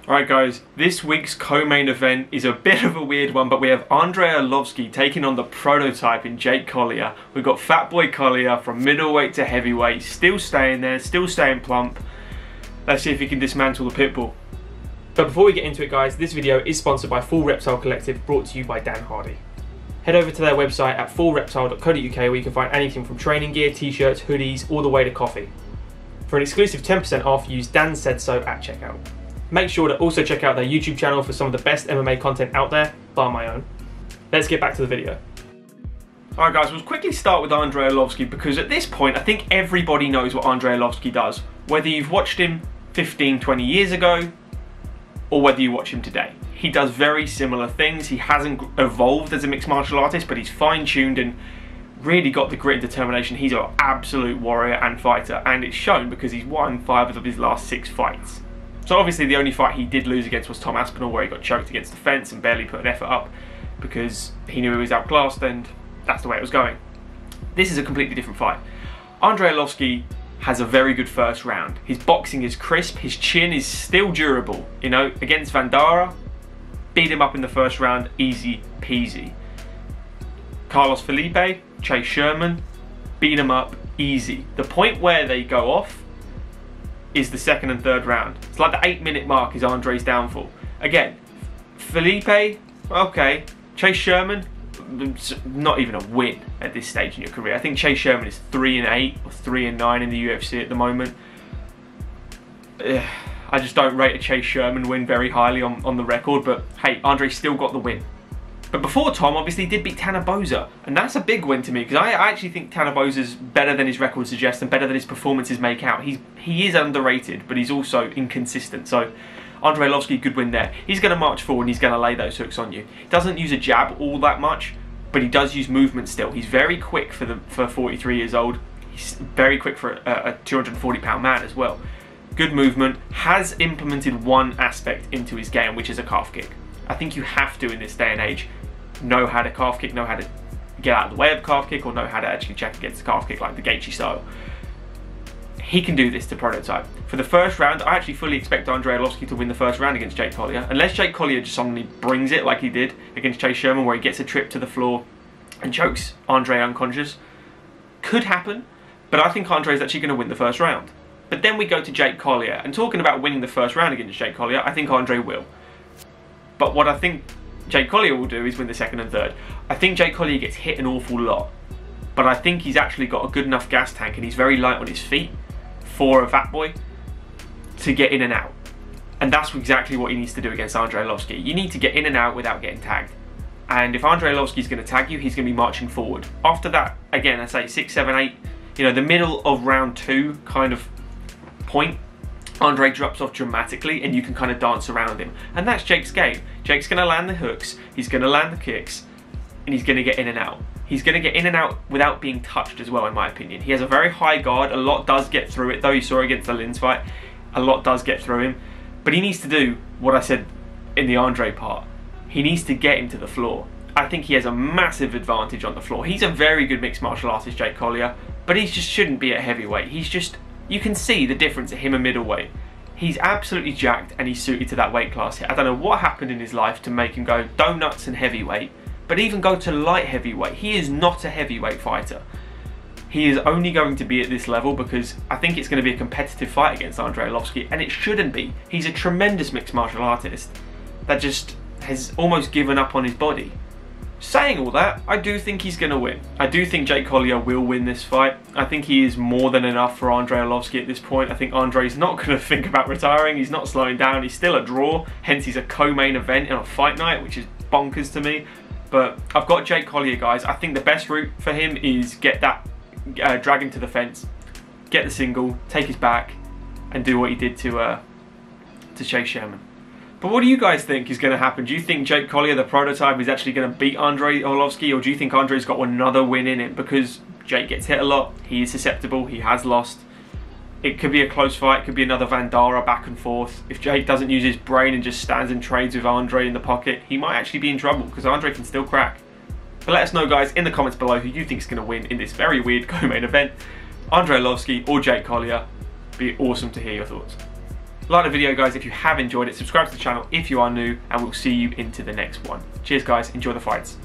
Alright guys, this week's co-main event is a bit of a weird one, but we have Andrei Arlovski taking on the prototype in Jake Collier. We've got Fat Boy Collier from middleweight to heavyweight, still staying there, still staying plump. Let's see if he can dismantle the Pitbull. But before we get into it guys, this video is sponsored by Full Reptile Collective, brought to you by Dan Hardy. Head over to their website at fullreptile.co.uk where you can find anything from training gear, t-shirts, hoodies, all the way to coffee. For an exclusive 10% off, use Dan Said So at checkout. Make sure to also check out their YouTube channel for some of the best MMA content out there, bar my own. Let's get back to the video. Alright guys, we'll quickly start with Andrei Arlovski because at this point I think everybody knows what Andrei Arlovski does. Whether you've watched him 15, 20 years ago or whether you watch him today. He does very similar things. He hasn't evolved as a mixed martial artist, but he's fine-tuned and really got the grit and determination. He's an absolute warrior and fighter, and it's shown because he's won 5 of his last 6 fights. So obviously the only fight he did lose against was Tom Aspinall, where he got choked against the fence and barely put an effort up because he knew he was outclassed and that's the way it was going. This is a completely different fight. Andrei Arlovski has a very good first round. His boxing is crisp, his chin is still durable. You know, against Vandara, beat him up in the first round, easy peasy. Carlos Felipe, Chase Sherman, beat him up, easy. The point where they go off is the second and third round. It's like the 8-minute mark is Andrei's downfall. Again, Felipe, okay. Chase Sherman, not even a win at this stage in your career. I think Chase Sherman is 3-8 or 3-9 in the UFC at the moment. I just don't rate a Chase Sherman win very highly on the record, but hey, Andre still got the win. But before Tom, obviously, did beat Tanner Boser, and that's a big win to me because I actually think Tanner Boser's better than his record suggests and better than his performances make out. He is underrated, but he's also inconsistent. So Andrei Arlovski, good win there. He's going to march forward and he's going to lay those hooks on you. He doesn't use a jab all that much, but he does use movement still. He's very quick for 43 years old. He's very quick for a 240-pound man as well. Good movement, has implemented one aspect into his game, which is a calf kick. I think you have to, in this day and age, know how to calf kick, know how to get out of the way of a calf kick, or know how to actually check against a calf kick like the Gaethje style. He can do this to prototype. For the first round, I actually fully expect Andrei Arlovski to win the first round against Jake Collier, unless Jake Collier just suddenly brings it like he did against Chase Sherman, where he gets a trip to the floor and chokes Andrei unconscious. Could happen, but I think Andrei's actually going to win the first round. But then we go to Jake Collier, and talking about winning the first round against Jake Collier, I think Andrei will. But what I think Jake Collier will do is win the second and third. I think Jake Collier gets hit an awful lot, but I think he's actually got a good enough gas tank and he's very light on his feet for a fat boy to get in and out. And that's exactly what he needs to do against Andrei Arlovski. You need to get in and out without getting tagged. And if Andrei Arlovski is going to tag you, he's going to be marching forward. After that, again, I say 6, 7, 8, you know, the middle of round 2 kind of point, Andrei drops off dramatically and you can kind of dance around him. And that's Jake's game. Jake's going to land the hooks, he's going to land the kicks, and he's going to get in and out. He's going to get in and out without being touched as well, in my opinion. He has a very high guard, a lot does get through it, though you saw against the Lins fight, a lot does get through him. But he needs to do what I said in the Andrei part. He needs to get him to the floor. I think he has a massive advantage on the floor. He's a very good mixed martial artist, Jake Collier, but he just shouldn't be at heavyweight. He's just, you can see the difference at him and middleweight. He's absolutely jacked and he's suited to that weight class here. I don't know what happened in his life to make him go donuts and heavyweight, but even go to light heavyweight. He is not a heavyweight fighter. He is only going to be at this level because I think it's going to be a competitive fight against Andrei Arlovski, and it shouldn't be. He's a tremendous mixed martial artist that just has almost given up on his body. Saying all that, I do think he's going to win. I do think Jake Collier will win this fight. I think he is more than enough for Andrei Arlovski at this point. I think Andrei's not going to think about retiring. He's not slowing down. He's still a draw. Hence, he's a co-main event on a fight night, which is bonkers to me. But I've got Jake Collier, guys. I think the best route for him is get that, drag him to the fence, get the single, take his back, and do what he did to Chase Sherman. But what do you guys think is going to happen? Do you think Jake Collier, the prototype, is actually going to beat Andrei Arlovski, or do you think Andrei's got another win in it? Because Jake gets hit a lot, he is susceptible, he has lost. It could be a close fight, it could be another Vandara back and forth. If Jake doesn't use his brain and just stands and trades with Andrei in the pocket, he might actually be in trouble because Andrei can still crack. But let us know, guys, in the comments below who you think is going to win in this very weird co-main event. Andrei Arlovski or Jake Collier. Be awesome to hear your thoughts. Like the video, guys, if you have enjoyed it. Subscribe to the channel if you are new, and we'll see you into the next one. Cheers, guys. Enjoy the fights.